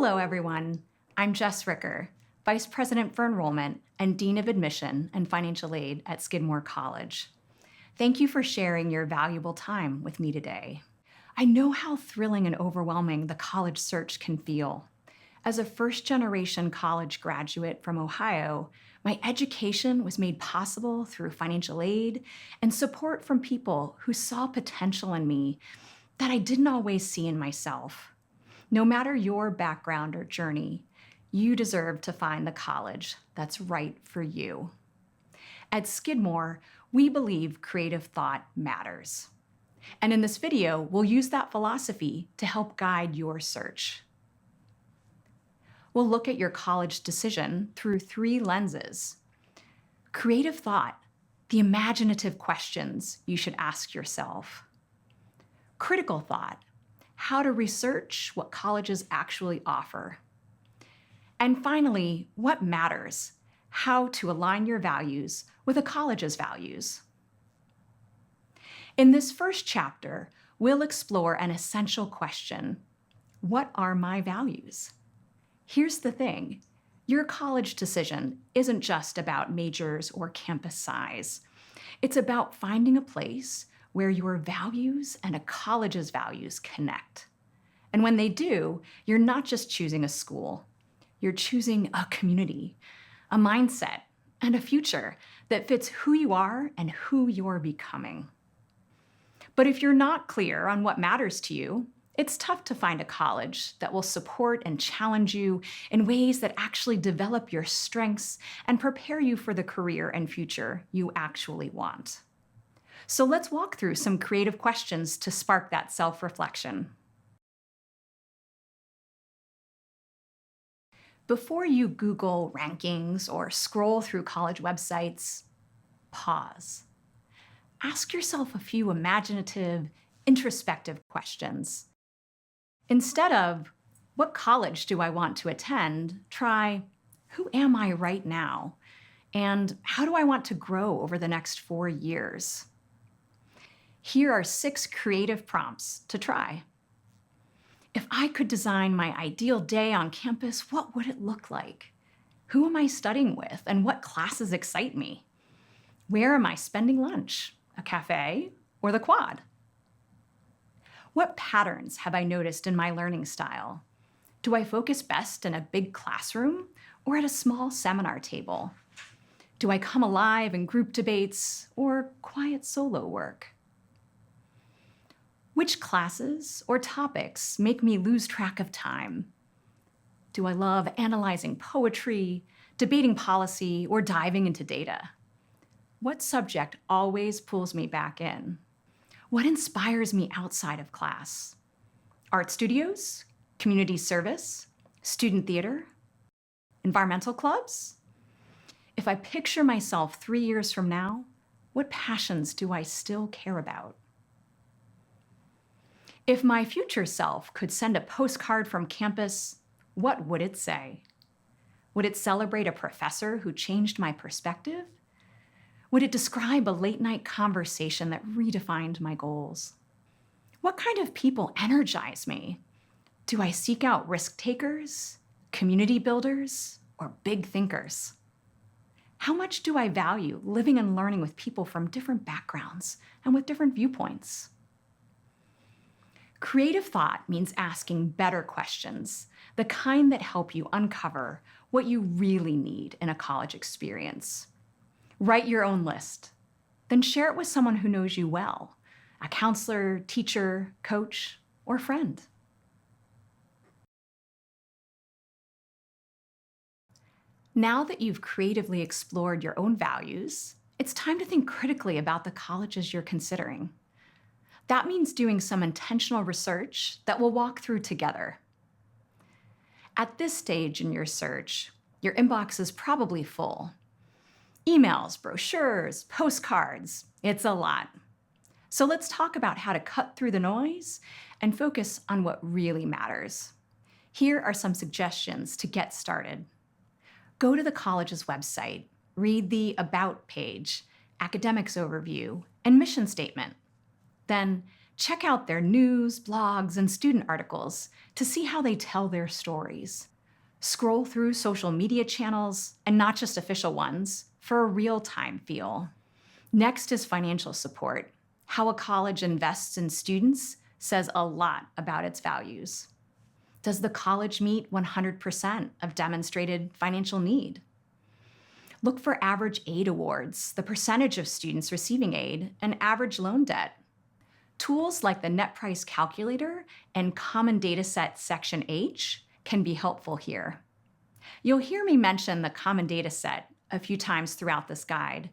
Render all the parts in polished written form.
Hello, everyone. I'm Jess Ricker, Vice President for Enrollment and Dean of Admission and Financial Aid at Skidmore College. Thank you for sharing your valuable time with me today. I know how thrilling and overwhelming the college search can feel. As a first-generation college graduate from Ohio, my education was made possible through financial aid and support from people who saw potential in me that I didn't always see in myself. No matter your background or journey, you deserve to find the college that's right for you. At Skidmore, we believe creative thought matters. And in this video, we'll use that philosophy to help guide your search. We'll look at your college decision through 3 lenses. Creative thought, the imaginative questions you should ask yourself. Critical thought, how to research what colleges actually offer. And finally, what matters, how to align your values with a college's values. In this first chapter, we'll explore an essential question: what are my values? Here's the thing, your college decision isn't just about majors or campus size. It's about finding a place where your values and a college's values connect. And when they do, you're not just choosing a school, you're choosing a community, a mindset, and a future that fits who you are and who you're becoming. But if you're not clear on what matters to you, it's tough to find a college that will support and challenge you in ways that actually develop your strengths and prepare you for the career and future you actually want. So let's walk through some creative questions to spark that self-reflection. Before you Google rankings or scroll through college websites, pause. Ask yourself a few imaginative, introspective questions. Instead of, what college do I want to attend? Try, who am I right now? And how do I want to grow over the next 4 years? Here are 6 creative prompts to try. If I could design my ideal day on campus, what would it look like? Who am I studying with and what classes excite me? Where am I spending lunch? A cafe or the quad? What patterns have I noticed in my learning style? Do I focus best in a big classroom or at a small seminar table? Do I come alive in group debates or quiet solo work? Which classes or topics make me lose track of time? Do I love analyzing poetry, debating policy, or diving into data? What subject always pulls me back in? What inspires me outside of class? Art studios, community service, student theater, environmental clubs? If I picture myself 3 years from now, what passions do I still care about? If my future self could send a postcard from campus, what would it say? Would it celebrate a professor who changed my perspective? Would it describe a late-night conversation that redefined my goals? What kind of people energize me? Do I seek out risk takers, community builders, or big thinkers? How much do I value living and learning with people from different backgrounds and with different viewpoints? Creative thought means asking better questions, the kind that help you uncover what you really need in a college experience. Write your own list, then share it with someone who knows you well, a counselor, teacher, coach, or friend. Now that you've creatively explored your own values, it's time to think critically about the colleges you're considering. That means doing some intentional research that we'll walk through together. At this stage in your search, your inbox is probably full. Emails, brochures, postcards, it's a lot. So let's talk about how to cut through the noise and focus on what really matters. Here are some suggestions to get started. Go to the college's website, read the About page, academics overview, and mission statement. Then Check out their news, blogs, and student articles to see how they tell their stories. Scroll through social media channels, and not just official ones, for a real-time feel. Next is financial support. How a college invests in students says a lot about its values. Does the college meet 100% of demonstrated financial need? Look for average aid awards, the percentage of students receiving aid, and average loan debt. Tools like the Net Price Calculator and Common Dataset Section H can be helpful here. You'll hear me mention the Common Dataset a few times throughout this guide.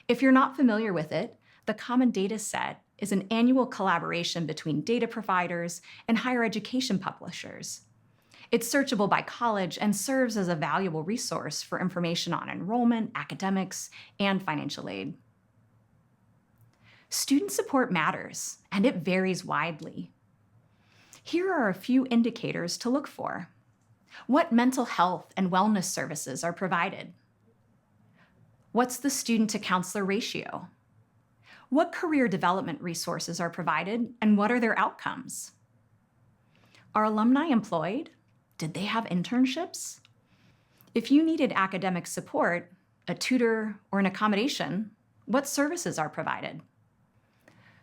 If you're not familiar with it, the Common Dataset is an annual collaboration between data providers and higher education publishers. It's searchable by college and serves as a valuable resource for information on enrollment, academics, and financial aid. Student support matters, and it varies widely. Here are a few indicators to look for. What mental health and wellness services are provided? What's the student-to-counselor ratio? What career development resources are provided, and what are their outcomes? Are alumni employed? Did they have internships? If you needed academic support, a tutor, or an accommodation, what services are provided?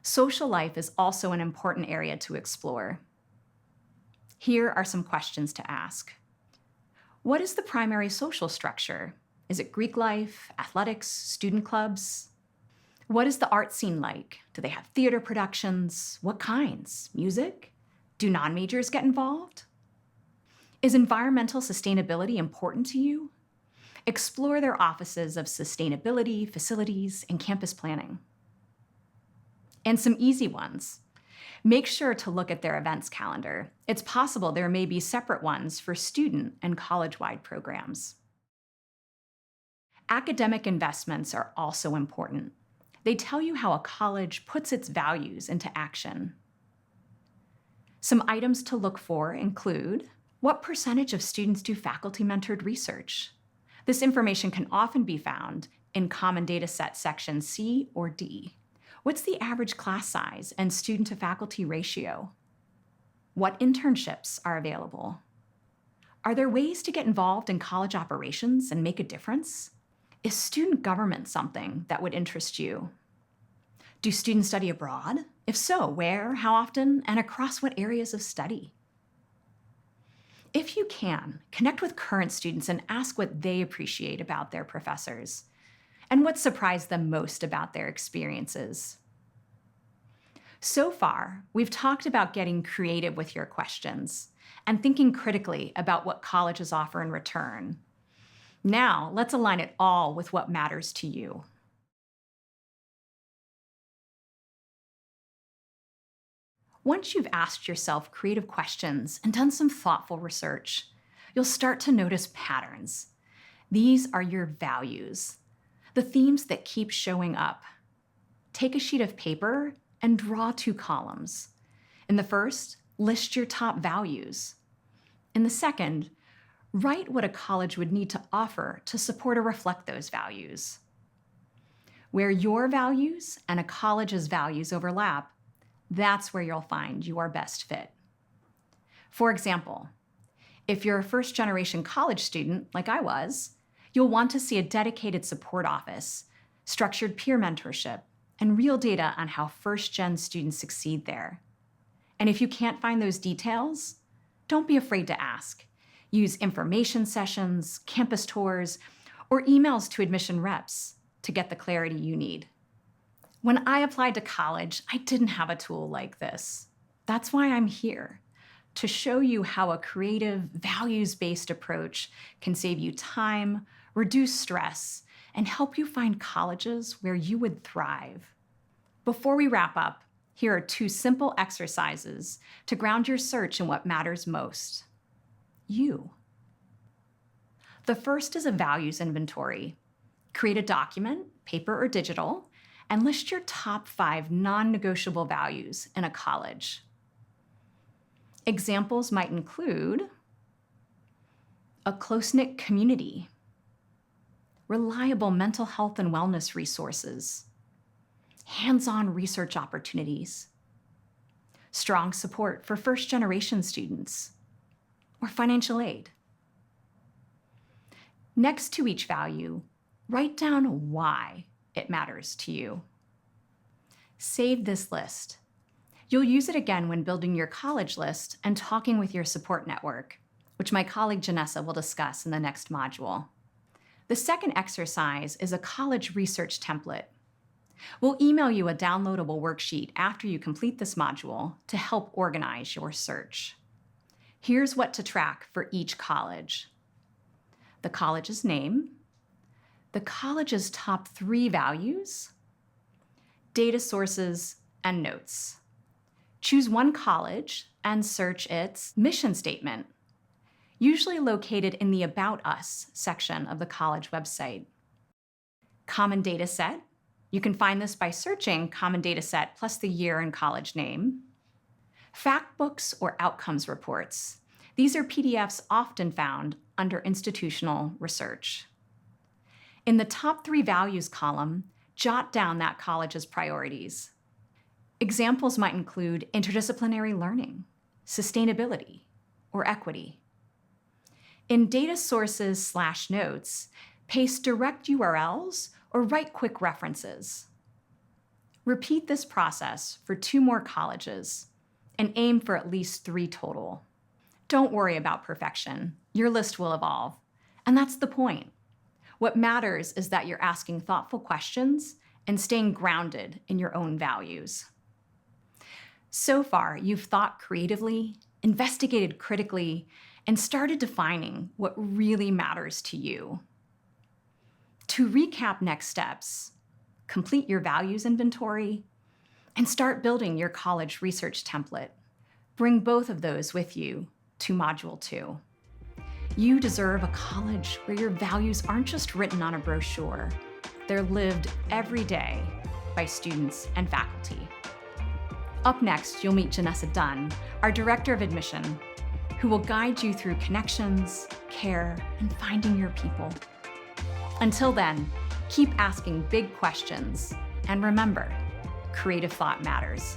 Social life is also an important area to explore. Here are some questions to ask. What is the primary social structure? Is it Greek life, athletics, student clubs? What is the art scene like? Do they have theater productions? What kinds? Music? Do non-majors get involved? Is environmental sustainability important to you? Explore their offices of sustainability, facilities, and campus planning. And some easy ones. Make sure to look at their events calendar. It's possible there may be separate ones for student and college-wide programs. Academic investments are also important. They tell you how a college puts its values into action. Some items to look for include: what percentage of students do faculty-mentored research? This information can often be found in Common Dataset Section C or D. What's the average class size and student-to-faculty ratio? What internships are available? Are there ways to get involved in college operations and make a difference? Is student government something that would interest you? Do students study abroad? If so, where, how often, and across what areas of study? If you can, connect with current students and ask what they appreciate about their professors and what surprised them most about their experiences. So far, we've talked about getting creative with your questions and thinking critically about what colleges offer in return. Now, let's align it all with what matters to you. Once you've asked yourself creative questions and done some thoughtful research, you'll start to notice patterns. These are your values, the themes that keep showing up. Take a sheet of paper and draw 2 columns. In the first, list your top values. In the second, write what a college would need to offer to support or reflect those values. Where your values and a college's values overlap, that's where you'll find your best fit. For example, if you're a first-generation college student, like I was, you'll want to see a dedicated support office, structured peer mentorship, and real data on how first-gen students succeed there. And if you can't find those details, don't be afraid to ask. Use information sessions, campus tours, or emails to admission reps to get the clarity you need. When I applied to college, I didn't have a tool like this. That's why I'm here, to show you how a creative, values-based approach can save you time, reduce stress, and help you find colleges where you would thrive. Before we wrap up, here are 2 simple exercises to ground your search in what matters most: you. The first is a values inventory. Create a document, paper or digital, and list your top 5 non-negotiable values in a college. Examples might include a close-knit community, reliable mental health and wellness resources, hands-on research opportunities, strong support for first-generation students, or financial aid. Next to each value, write down why it matters to you. Save this list. You'll use it again when building your college list and talking with your support network, which my colleague Janessa will discuss in the next module. The second exercise is a college research template. We'll email you a downloadable worksheet after you complete this module to help organize your search. Here's what to track for each college: the college's name, the college's top 3 values, data sources, and notes. Choose one college and search its mission statement, usually located in the About Us section of the college website. Common data set. You can find this by searching Common Data Set plus the year and college name. Fact books or outcomes reports. These are PDFs often found under institutional research. In the top 3 values column, jot down that college's priorities. Examples might include interdisciplinary learning, sustainability, or equity. In data sources/notes, paste direct URLs or write quick references. Repeat this process for 2 more colleges and aim for at least 3 total. Don't worry about perfection. Your list will evolve, and that's the point. What matters is that you're asking thoughtful questions and staying grounded in your own values. So far, you've thought creatively, investigated critically, and started defining what really matters to you. To recap next steps, complete your values inventory, and start building your college research template. Bring both of those with you to Module 2. You deserve a college where your values aren't just written on a brochure. They're lived every day by students and faculty. Up next, you'll meet Janessa Dunn, our Director of Admission, who will guide you through connections, care, and finding your people. Until then, keep asking big questions, and remember, creative thought matters.